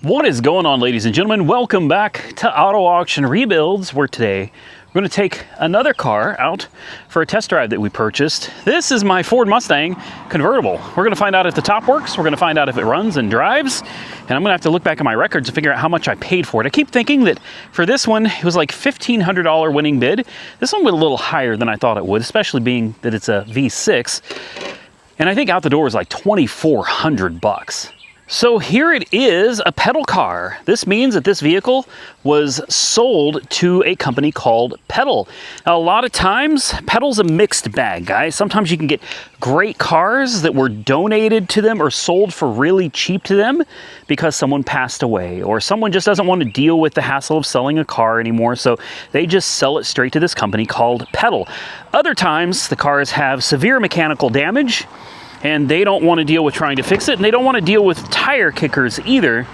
What is going on, ladies and gentlemen? Welcome back to Auto Auction Rebuilds, where today we're going to take another car out for a test drive that we purchased. This is my Ford Mustang Convertible. We're going to find out if the top works, we're going to find out if it runs and drives, and I'm going to have to look back at my records to figure out how much I paid for it. I keep thinking that for this one, it was like $1,500 winning bid. This one went a little higher than I thought it would, especially being that it's a V6. And I think out the door was like $2,400. So here it is, a pedal car. This means that this vehicle was sold to a company called Pedal. Now, a lot of times, Pedal's a mixed bag, guys. Sometimes you can get great cars that were donated to them or sold for really cheap to them because someone passed away or someone just doesn't want to deal with the hassle of selling a car anymore, so they just sell it straight to this company called Pedal. Other times, the cars have severe mechanical damage, and they don't want to deal with trying to fix it, and they don't want to deal with tire kickers either,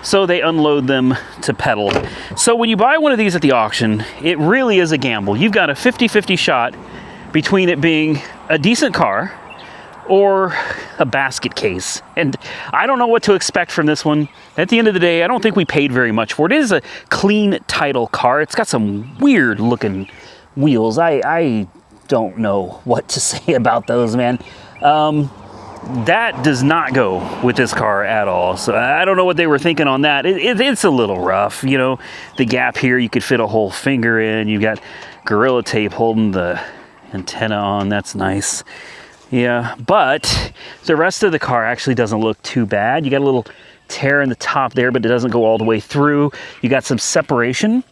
so they unload them to Pedal. So when you buy one of these at the auction, it really is a gamble. You've got a 50-50 shot between it being a decent car or a basket case. And I don't know what to expect from this one. At the end of the day, I don't think we paid very much for it. It is a clean title car. It's got some weird looking wheels. I don't know what to say about those, man. That does not go with this car at all. So I don't know what they were thinking on that. It's a little rough, you know. The gap here, you could fit a whole finger in. You've got Gorilla Tape holding the antenna on. That's nice. Yeah, but the rest of the car actually doesn't look too bad. You got a little tear in the top there, but it doesn't go all the way through. You got some separation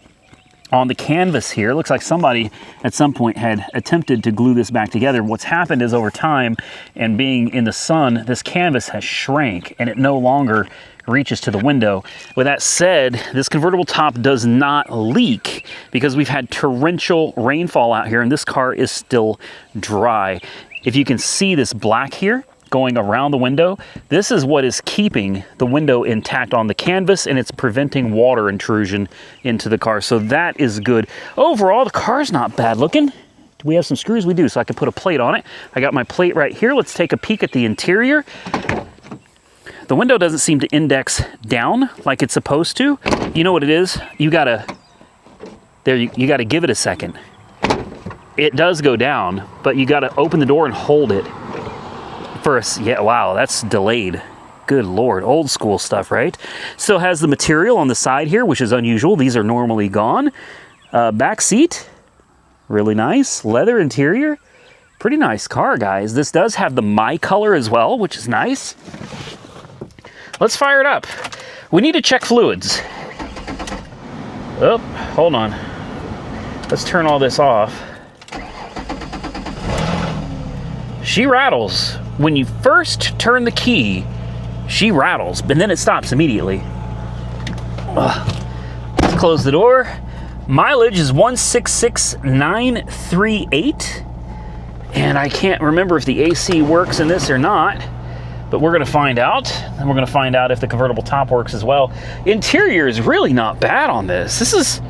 on the canvas here. It looks like somebody at some point had attempted to glue this back together. What's happened is over time and being in the sun, this canvas has shrank and it no longer reaches to the window. With that said, this convertible top does not leak because we've had torrential rainfall out here and this car is still dry. If you can see this black here going around the window, this is what is keeping the window intact on the canvas, and it's preventing water intrusion into the car. So that is good. Overall, the car's not bad looking. Do we have some screws? We do, so I can put a plate on it. I got my plate right here. Let's take a peek at the interior. The window doesn't seem to index down like it's supposed to. You know what it is? You gotta give it a second. It does go down, but you gotta open the door and hold it. First, yeah, wow, that's delayed. Good Lord, old school stuff, right? Still has the material on the side here, which is unusual. These are normally gone. Back seat, really nice. Leather interior, pretty nice car, guys. This does have the My color as well, which is nice. Let's fire it up. We need to check fluids. Oh, hold on. Let's turn all this off. She rattles. When you first turn the key, she rattles, but then it stops immediately. Let's close the door. Mileage is 166,938. And I can't remember if the AC works in this or not, but we're gonna find out. And we're gonna find out if the convertible top works as well. Interior is really not bad on this. This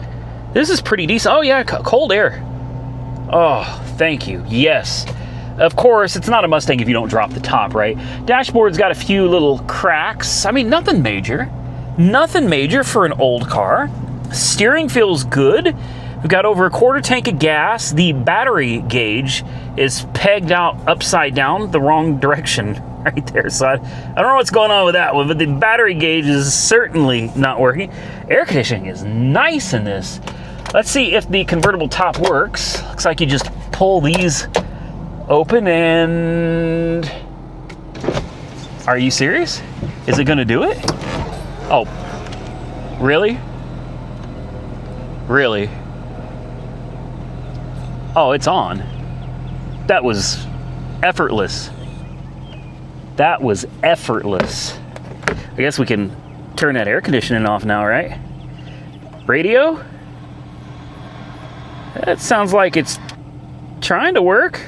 is pretty decent. Oh yeah, cold air. Oh, thank you, yes. Of course, it's not a Mustang if you don't drop the top, right? Dashboard's got a few little cracks. I mean, nothing major. Nothing major for an old car. Steering feels good. We've got over a quarter tank of gas. The battery gauge is pegged out upside down the wrong direction right there. So I don't know what's going on with that one, but the battery gauge is certainly not working. Air conditioning is nice in this. Let's see if the convertible top works. Looks like you just pull these open and... Are you serious? Is it gonna do it? Oh, really? Really? Oh, it's on. That was effortless. That was effortless. I guess we can turn that air conditioning off now, right? Radio? That sounds like it's trying to work.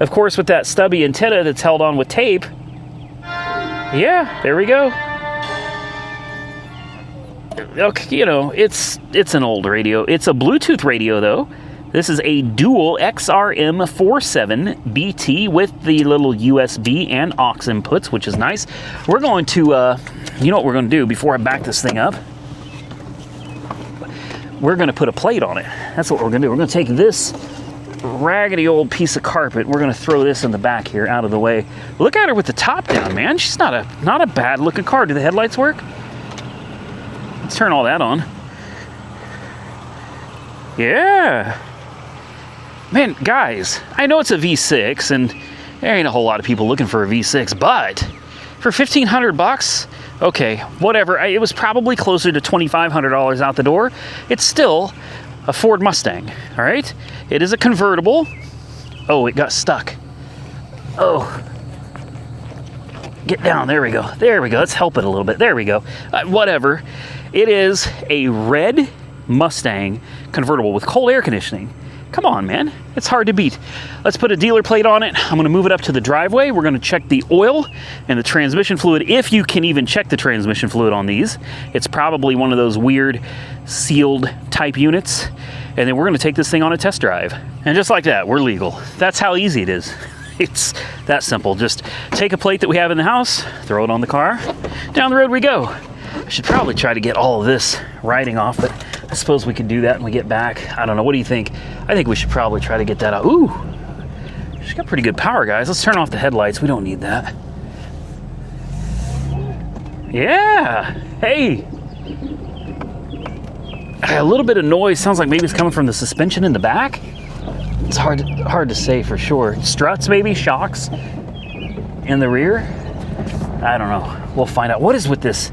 Of course, with that stubby antenna that's held on with tape. Yeah, there we go. Okay, you know, it's an old radio. It's a Bluetooth radio, though. This is a dual XRM47 BT with the little USB and aux inputs, which is nice. We're going to, you know what we're going to do before I back this thing up? We're going to put a plate on it. That's what we're going to do. We're going to take this raggedy old piece of carpet. We're going to throw this in the back here, out of the way. Look at her with the top down, man. She's not a bad looking car. Do the headlights work? Let's turn all that on. Yeah. Man, guys, I know it's a V6, and there ain't a whole lot of people looking for a V6, but for $1,500, okay, whatever. It was probably closer to $2,500 out the door. It's still a Ford Mustang, all right? It is a convertible. Oh, it got stuck. Oh. Get down, there we go. There we go, let's help it a little bit. There we go. Whatever. It is a red Mustang convertible with cold air conditioning. Come on, man. It's hard to beat. Let's put a dealer plate on it. I'm going to move it up to the driveway. We're going to check the oil and the transmission fluid, if you can even check the transmission fluid on these. It's probably one of those weird sealed type units. And then we're going to take this thing on a test drive. And just like that, we're legal. That's how easy it is. It's that simple. Just take a plate that we have in the house, throw it on the car, down the road we go. I should probably try to get all of this riding off, but I suppose we can do that when we get back. I don't know. What do you think? I think we should probably try to get that out. Ooh, she's got pretty good power, guys. Let's turn off the headlights. We don't need that. Yeah. Hey. A little bit of noise. Sounds like maybe it's coming from the suspension in the back. It's hard to say for sure. Struts, maybe? Shocks in the rear? I don't know. We'll find out. What is with this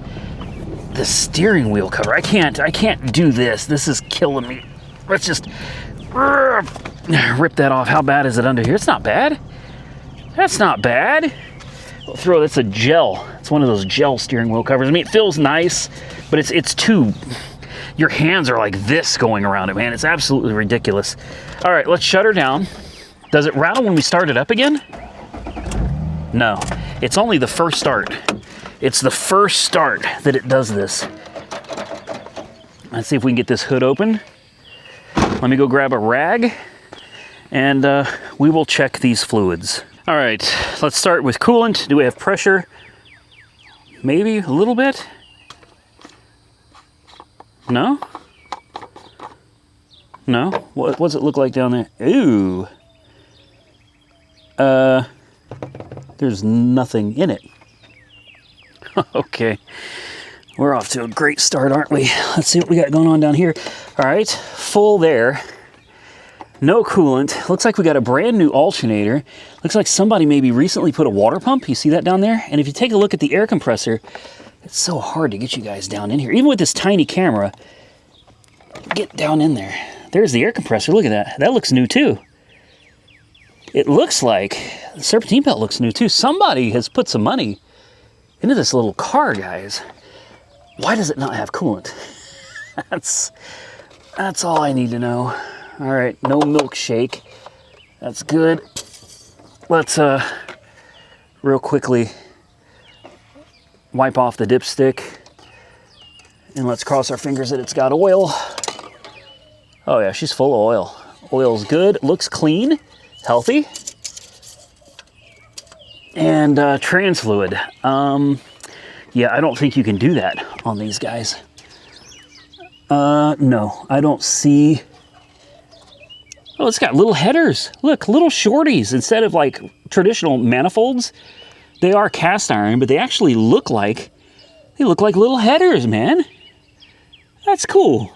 steering wheel cover? I can't do this. This is killing me. Let's just rip that off. How bad is it under here? It's not bad. That's not bad. We'll throw, that's a gel. It's one of those gel steering wheel covers. I mean, it feels nice, but it's too, your hands are like this going around it, man. It's absolutely ridiculous. All right, let's shut her down. Does it rattle when we start it up again? No, it's only the first start. It's the first start that it does this. Let's see if we can get this hood open. Let me go grab a rag, and we will check these fluids. All right, let's start with coolant. Do we have pressure? Maybe a little bit? No? No? What does it look like down there? Ooh. There's nothing in it. Okay, we're off to a great start, aren't we? Let's see what we got going on down here. All right, full there. No coolant. Looks like we got a brand new alternator. Looks like somebody maybe recently put a water pump. You see that down there? And if you take a look at the air compressor, it's so hard to get you guys down in here. Even with this tiny camera, get down in there. There's the air compressor. Look at that. That looks new too. It looks like the serpentine belt looks new too. Somebody has put some money into this little car, guys. Why does it not have coolant? That's all I need to know. All right, no milkshake. That's good. Let's real quickly wipe off the dipstick, and let's cross our fingers that it's got oil. Oh yeah, she's full of oil. Oil's good, looks clean, healthy. And trans fluid. Yeah, I don't think you can do that on these guys. No, I don't see. Oh, it's got little headers. Look, little shorties. Instead of like traditional manifolds, they are cast iron, but they actually look like little headers, man. That's cool.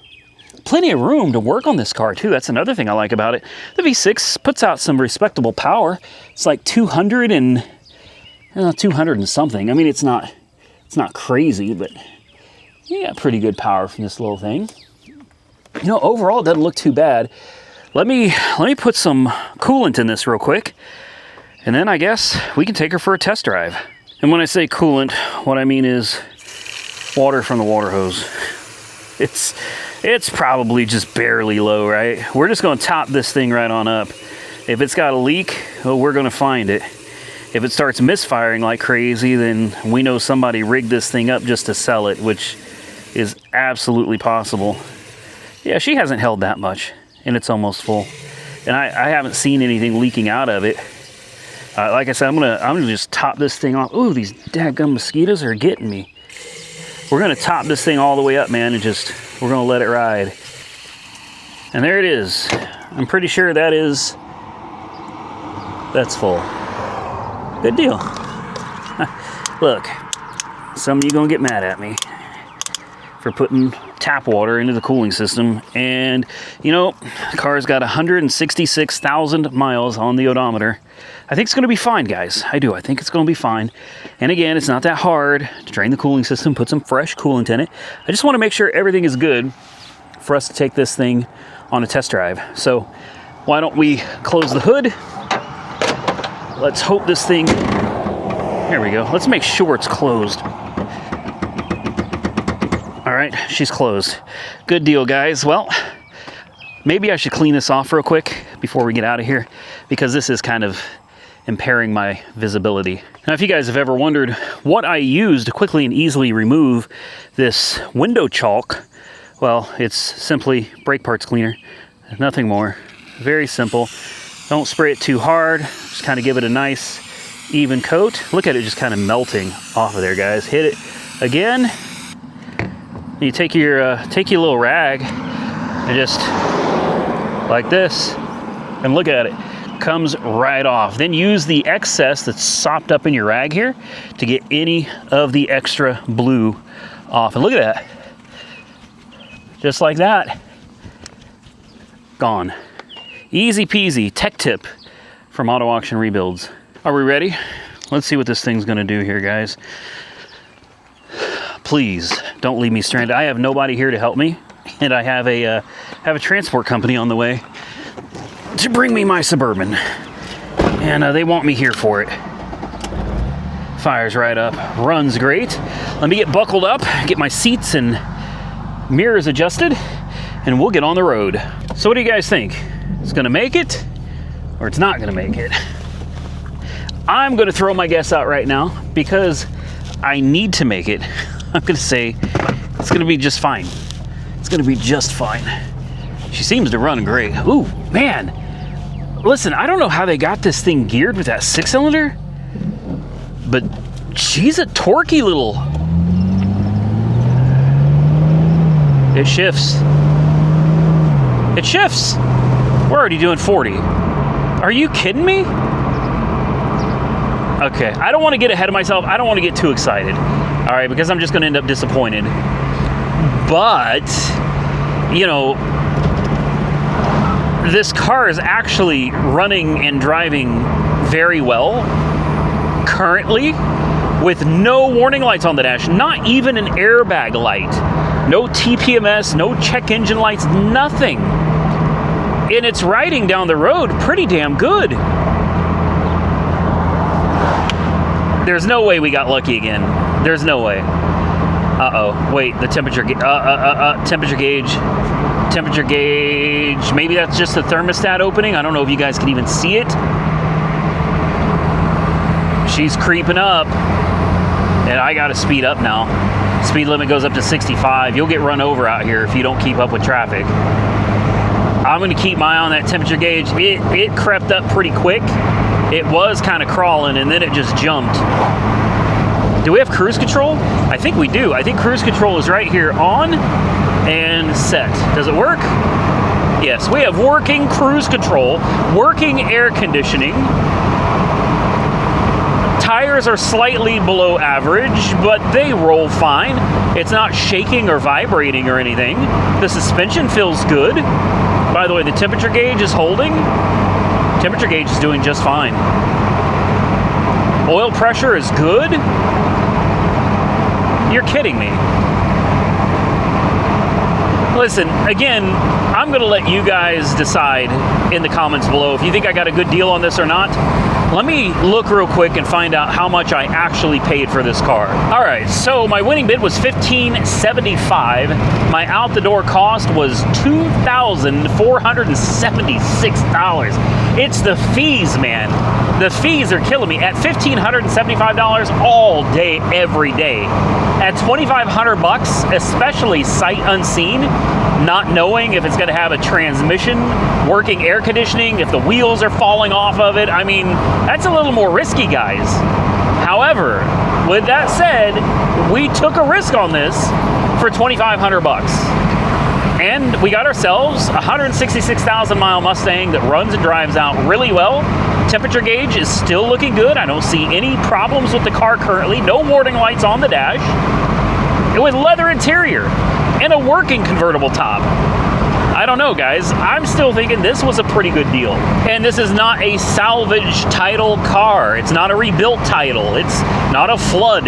Plenty of room to work on this car too. That's another thing I like about it. The V6 puts out some respectable power. It's like 200 and something. I mean, it's not crazy, but you got pretty good power from this little thing. You know, overall, it doesn't look too bad. Let me put some coolant in this real quick, and then I guess we can take her for a test drive. And when I say coolant, what I mean is water from the water hose. It's probably just barely low, right? We're just going to top this thing right on up. If it's got a leak, well, we're going to find it. If it starts misfiring like crazy, then we know somebody rigged this thing up just to sell it, which is absolutely possible. Yeah, she hasn't held that much. and it's almost full. And I haven't seen anything leaking out of it. Like I said, I'm gonna just top this thing off. Ooh, these dadgum mosquitoes are getting me. We're gonna top this thing all the way up, man, and we're gonna let it ride. And there it is. I'm pretty sure that's full. Good deal. Look, some of you gonna get mad at me for putting tap water into the cooling system. And you know, the car's got 166,000 miles on the odometer. I think it's gonna be fine, guys. I do. I think it's gonna be fine. And again, it's not that hard to drain the cooling system, put some fresh coolant in it. I just want to make sure everything is good for us to take this thing on a test drive. So why don't we close the hood? Let's hope this thing, there we go. Let's make sure it's closed. All right, she's closed. Good deal, guys. Well, maybe I should clean this off real quick before we get out of here, because this is kind of impairing my visibility. Now, if you guys have ever wondered what I use to quickly and easily remove this window chalk, well, it's simply brake parts cleaner, nothing more. Very simple. Don't spray it too hard, just kind of give it a nice even coat. Look at it just kind of melting off of there, guys. Hit it again. You take your little rag and just like this, and look at it. Comes right off. Then use the excess that's sopped up in your rag here to get any of the extra blue off. And look at that. Just like that. Gone. Easy peasy. Tech tip from Auto Auction Rebuilds. Are we ready? Let's see what this thing's gonna do here, guys. Please don't leave me stranded. I have nobody here to help me, and I have a transport company on the way to bring me my Suburban, and they want me here for it. Fires right up, runs great. Let me get buckled up, get my seats and mirrors adjusted, and we'll get on the road. So what do you guys think? It's gonna make it, or it's not gonna make it? I'm gonna throw my guess out right now because I need to make it. I'm gonna say it's gonna be just fine. It's gonna be just fine. She seems to run great. Ooh, man. Listen, I don't know how they got this thing geared with that 6-cylinder, but she's a torquey little. It shifts. It shifts. We're already doing 40. Are you kidding me? Okay, I don't want to get ahead of myself. I don't want to get too excited. All right, because I'm just going to end up disappointed. But, you know, this car is actually running and driving very well currently with no warning lights on the dash, not even an airbag light, no TPMS, no check engine lights, nothing. And it's riding down the road pretty damn good. There's no way we got lucky again. There's no way. Uh-oh. Wait, the temperature temperature gauge. Temperature gauge. Maybe that's just the thermostat opening. I don't know if you guys can even see it. She's creeping up. And I gotta speed up now. Speed limit goes up to 65. You'll get run over out here if you don't keep up with traffic. I'm gonna keep my eye on that temperature gauge. It crept up pretty quick. It was kind of crawling and then it just jumped. Do we have cruise control? I think we do. I think cruise control is right here, on and set. Does it work? Yes, we have working cruise control, working air conditioning. Tires are slightly below average, but they roll fine. It's not shaking or vibrating or anything. The suspension feels good. By the way, the temperature gauge is holding. Temperature gauge is doing just fine. Oil pressure is good. You're kidding me. Listen, again, I'm gonna let you guys decide in the comments below if you think I got a good deal on this or not. Let me look real quick and find out how much I actually paid for this car. All right, so my winning bid was $1,575. My out the door cost was $2,476. It's the fees, man. The fees are killing me. At $1,575 all day, every day. At $2,500, especially sight unseen, not knowing if it's going to have a transmission, working air conditioning, if the wheels are falling off of it. I mean, that's a little more risky, guys. However, with that said, we took a risk on this for $2,500. And we got ourselves a 166,000 mile Mustang that runs and drives out really well. Temperature gauge is still looking good. I don't see any problems with the car currently. No warning lights on the dash. And with leather interior and a working convertible top. I don't know, guys. I'm still thinking this was a pretty good deal. And this is not a salvage title car. It's not a rebuilt title. It's not a flood.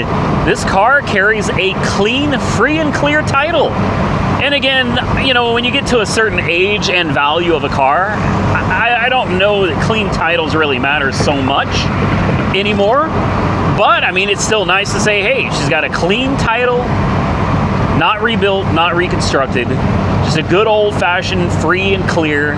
This car carries a clean, free and clear title. And again, you know, when you get to a certain age and value of a car, I don't know that clean titles really matter so much anymore. But, I mean, it's still nice to say, hey, she's got a clean title, not rebuilt, not reconstructed. Just a good old-fashioned, free and clear,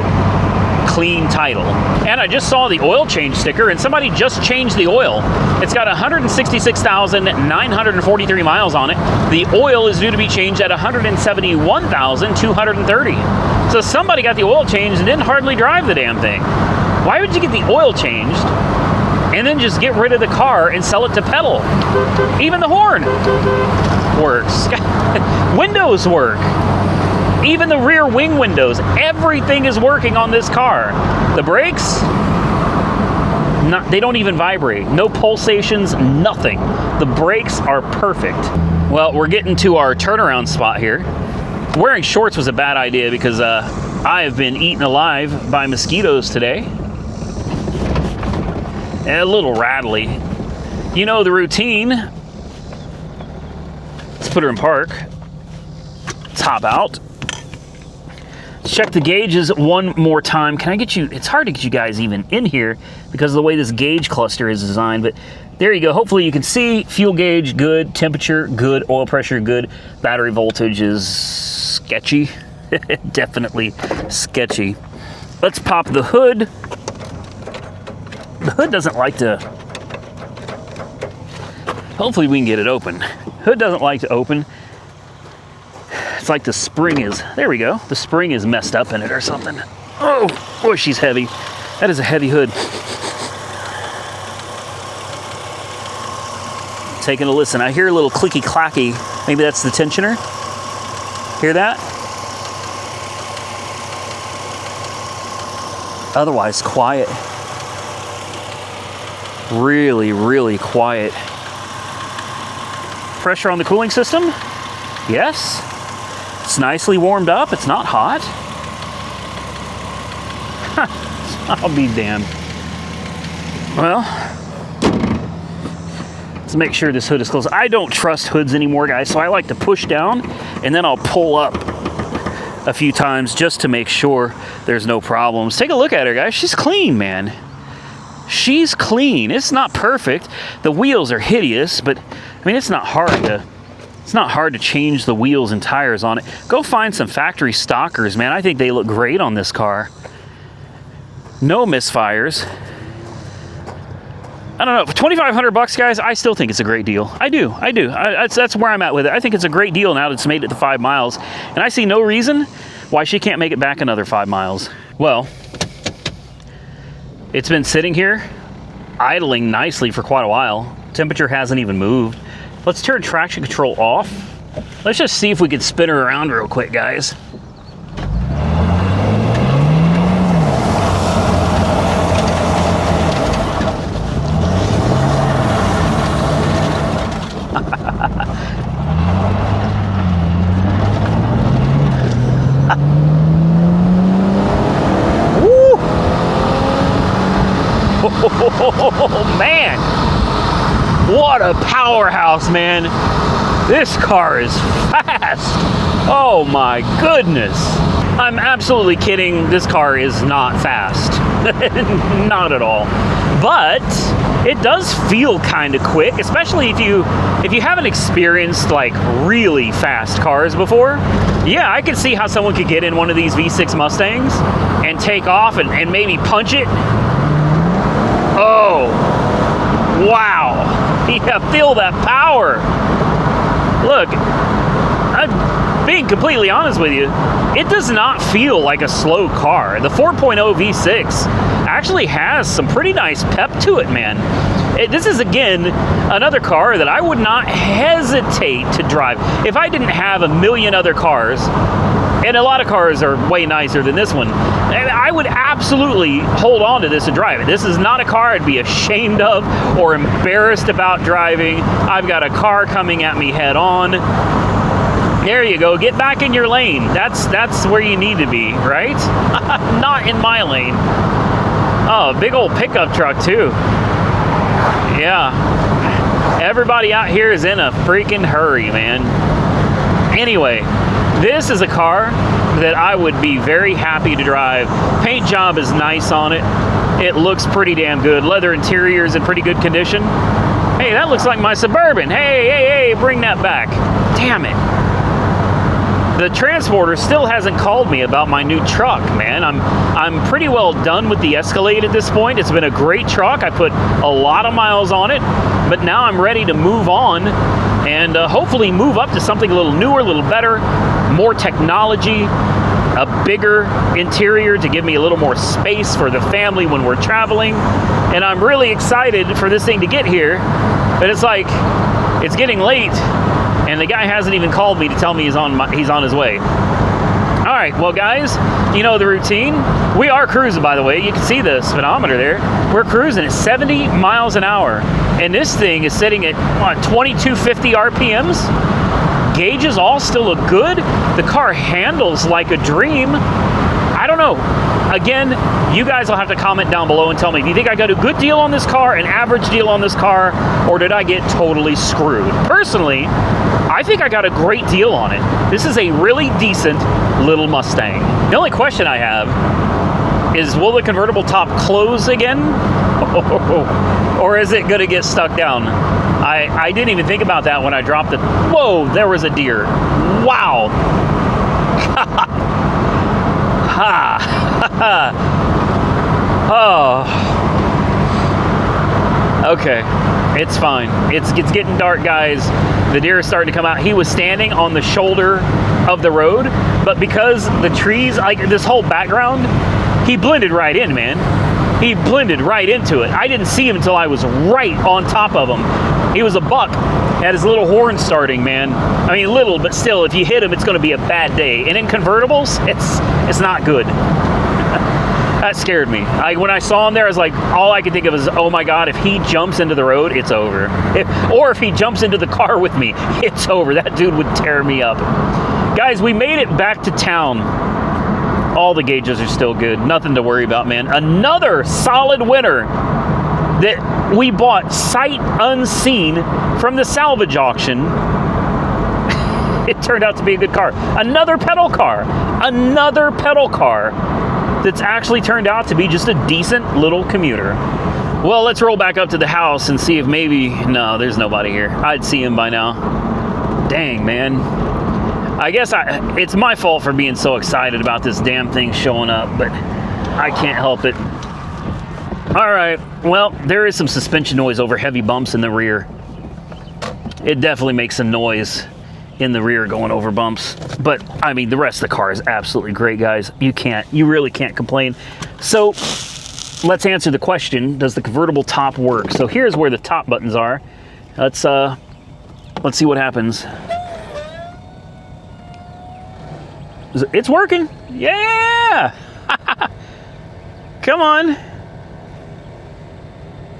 clean title. And I just saw the oil change sticker, and somebody just changed the oil. It's got 166,943 miles on it. The oil is due to be changed at 171,230. So somebody got the oil changed and didn't hardly drive the damn thing. Why would you get the oil changed and then just get rid of the car and sell it to pedal? Even the horn works. Windows work. Even the rear wing windows, everything is working on this car. The brakes, they don't even vibrate. No pulsations, nothing. The brakes are perfect. Well, we're getting to our turnaround spot here. Wearing shorts was a bad idea because I have been eaten alive by mosquitoes today. And a little rattly. You know the routine. Let's put her in park. Let's hop out. Check the gauges one more time. Can I get you, it's hard to get you guys even in here because of the way this gauge cluster is designed, but there you go. Hopefully you can see fuel gauge, good, temperature, good, oil pressure, good, battery voltage is sketchy, definitely sketchy. Let's pop the hood. The hood doesn't like to, hopefully we can get it open. Hood doesn't like to open. It's like the spring is, there we go. The spring is messed up in it or something. Oh, boy, she's heavy. That is a heavy hood. Taking a listen. I hear a little clicky clacky. Maybe that's the tensioner. Hear that? Otherwise, quiet. Really, really quiet. Pressure on the cooling system? Yes. It's nicely warmed up. It's not hot. I'll be damned. Well, let's make sure this hood is closed. I don't trust hoods anymore, guys, so I like to push down and then I'll pull up a few times just to make sure there's no problems. Take a look at her, guys. She's clean, man. She's clean. It's not perfect. The wheels are hideous, but I mean, it's not hard to change the wheels and tires on it. Go find some factory stockers, man. I think they look great on this car. No misfires. I don't know, for $2,500, guys, I still think it's a great deal. I do. That's where I'm at with it. I think it's a great deal now that it's made it to 5 miles. And I see no reason why she can't make it back another 5 miles. Well, it's been sitting here, idling nicely for quite a while. Temperature hasn't even moved. Let's turn traction control off. Let's just see if we can spin her around real quick, guys. Woo! Oh, man! What a powerhouse, man. This car is fast. Oh my goodness. I'm absolutely kidding. This car is not fast. Not at all. But it does feel kind of quick, especially if you haven't experienced like really fast cars before. Yeah, I could see how someone could get in one of these V6 Mustangs and take off and maybe punch it Oh, wow. Yeah, feel that power. Look, I'm being completely honest with you. It does not feel like a slow car. The 4.0 V6 actually has some pretty nice pep to it, man. This is, again, another car that I would not hesitate to drive. If I didn't have a million other cars, and a lot of cars are way nicer than this one, I would absolutely hold on to this and drive it. This is not a car I'd be ashamed of or embarrassed about driving. I've got a car coming at me head on. There you go. Get back in your lane. That's where you need to be, right? Not in my lane. Oh, big old pickup truck too. Yeah. Everybody out here is in a freaking hurry, man. Anyway, this is a car that I would be very happy to drive. Paint job is nice on it. It looks pretty damn good. Leather interior is in pretty good condition. Hey, that looks like my Suburban. Hey, bring that back. Damn it. The transporter still hasn't called me about my new truck, man. I'm pretty well done with the Escalade at this point. It's been a great truck. I put a lot of miles on it, but now I'm ready to move on and hopefully move up to something a little newer, a little better, more technology, a bigger interior to give me a little more space for the family when we're traveling. And I'm really excited for this thing to get here, but it's like, it's getting late, and the guy hasn't even called me to tell me he's on his way. All right, well, guys, you know the routine. We are cruising, by the way. You can see the speedometer there. We're cruising at 70 miles an hour, and this thing is sitting at, what, 2250 RPMs? Gauges all still look good. The car handles like a dream. I don't know. Again, you guys will have to comment down below and tell me, do you think I got a good deal on this car, an average deal on this car, or did I get totally screwed? Personally, I think I got a great deal on it. This is a really decent little Mustang. The only question I have is, will the convertible top close again? Or is it gonna get stuck down? I didn't even think about that when I dropped it. Whoa, there was a deer. Wow. Oh. Okay, it's fine. It's getting dark, guys. The deer is starting to come out. He was standing on the shoulder of the road, but because the trees, like this whole background, he blended right in, man. He blended right into it. I didn't see him until I was right on top of him. He was a buck. Had his little horn starting, man. I mean, little, but still, if you hit him, it's going to be a bad day. And in convertibles, it's not good. That scared me. When I saw him there, I was like, all I could think of is, oh my God, if he jumps into the road, it's over. Or if he jumps into the car with me, it's over. That dude would tear me up. Guys, we made it back to town. All the gauges are still good. Nothing to worry about, man. Another solid winner that we bought sight unseen from the salvage auction. It turned out to be a good car. Another pedal car. Another pedal car that's actually turned out to be just a decent little commuter. Well, let's roll back up to the house and see if maybe... No, there's nobody here. I'd see him by now. Dang, man. I guess it's my fault for being so excited about this damn thing showing up, but I can't help it. All right, well, there is some suspension noise over heavy bumps in the rear. It definitely makes some noise in the rear going over bumps, but I mean, the rest of the car is absolutely great, guys. You really can't complain. So let's answer the question, does the convertible top work? So here's where the top buttons are. Let's see what happens. It's working. Yeah. Come on.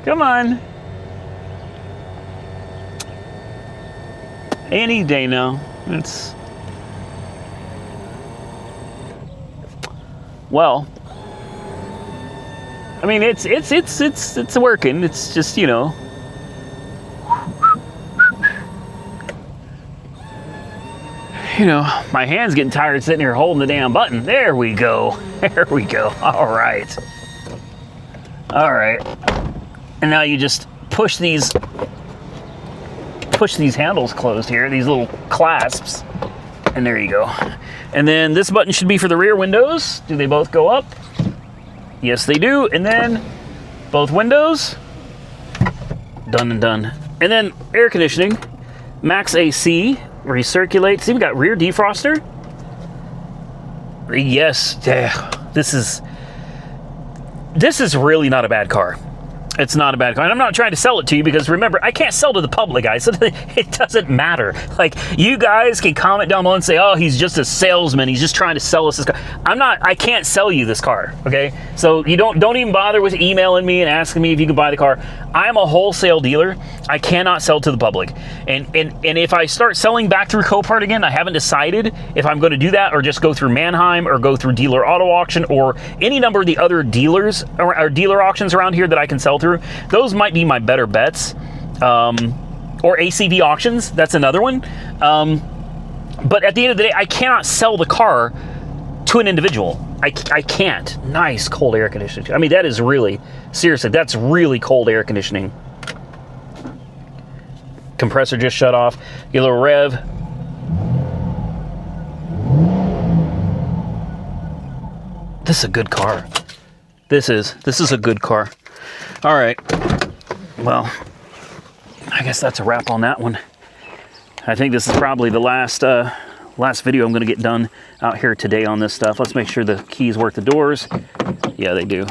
Come on. Any day now. Well, I mean, it's working. It's just, you know, my hand's getting tired sitting here holding the damn button. There we go. There we go. All right. All right. And now you just push these handles closed here, these little clasps, and there you go. And then this button should be for the rear windows. Do they both go up? Yes, they do. And then Both windows, done and done. And then air conditioning, max AC, recirculate. See, we got rear defroster. Yes, this is really not a bad car. It's not a bad car. And I'm not trying to sell it to you because remember, I can't sell to the public, guys. So it doesn't matter. Like, you guys can comment down below and say, oh, he's just a salesman. He's just trying to sell us this car. I can't sell you this car, okay? So you don't even bother with emailing me and asking me if you can buy the car. I'm a wholesale dealer. I cannot sell to the public. And if I start selling back through Copart again, I haven't decided if I'm going to do that or just go through Manheim or go through Dealer Auto Auction or any number of the other dealers or dealer auctions around here that I can sell through. Those might be my better bets. Or ACV auctions, that's another one. But at the end of the day, I cannot sell the car to an individual. I can't. Nice cold air conditioning. I mean, that is really, seriously, that's really cold air conditioning. Compressor just shut off. Get a little rev. This is a good car. This is a good car. All right. Well, I guess that's a wrap on that one. I think this is probably the last video I'm going to get done out here today on this stuff. Let's make sure the keys work the doors. Yeah, they do.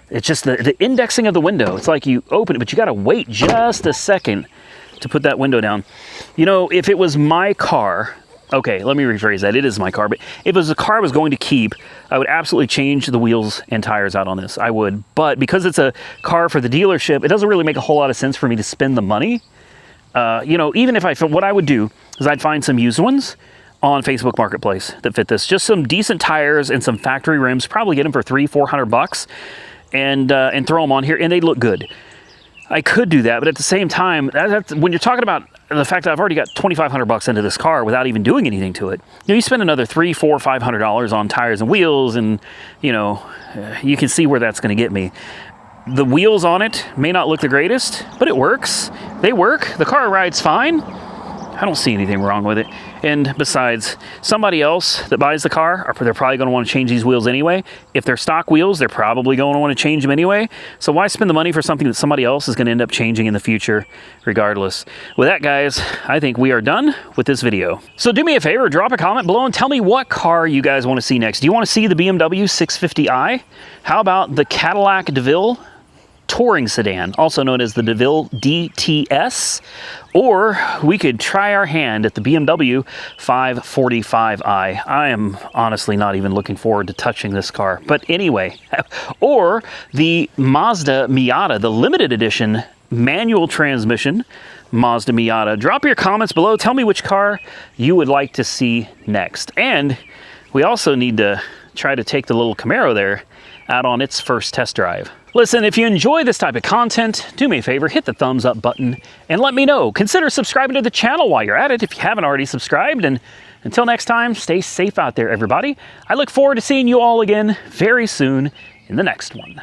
It's just the indexing of the window. It's like you open it, but you got to wait just a second to put that window down. You know, if it was my car, okay, let me rephrase that. It is my car, but if it was a car I was going to keep, I would absolutely change the wheels and tires out on this. I would, but because it's a car for the dealership, it doesn't really make a whole lot of sense for me to spend the money. You know, even if what I would do is I'd find some used ones on Facebook Marketplace that fit this. Just some decent tires and some factory rims. Probably get them for $300-400 and throw them on here, and they look good. I could do that, but at the same time, that's, when you're talking about the fact that I've already got $2,500 into this car without even doing anything to it, you know, you spend another $300, $400, $500 on tires and wheels, and you know, you can see where that's going to get me. The wheels on it may not look the greatest, but it works. They work. The car rides fine. I don't see anything wrong with it. And besides, somebody else that buys the car, they're probably going to want to change these wheels anyway. If they're stock wheels, they're probably going to want to change them anyway. So why spend the money for something that somebody else is going to end up changing in the future regardless? With that, guys, I think we are done with this video. So do me a favor, drop a comment below and tell me what car you guys want to see next. Do you want to see the BMW 650i? How about the Cadillac DeVille touring sedan, also known as the DeVille DTS, or we could try our hand at the BMW 545i. I am honestly not even looking forward to touching this car, but anyway, or the Mazda Miata, the limited edition manual transmission Mazda Miata. Drop your comments below. Tell me which car you would like to see next. And we also need to try to take the little Camaro there out on its first test drive. Listen, if you enjoy this type of content, do me a favor, hit the thumbs up button and let me know. Consider subscribing to the channel while you're at it if you haven't already subscribed. And until next time, stay safe out there, everybody. I look forward to seeing you all again very soon in the next one.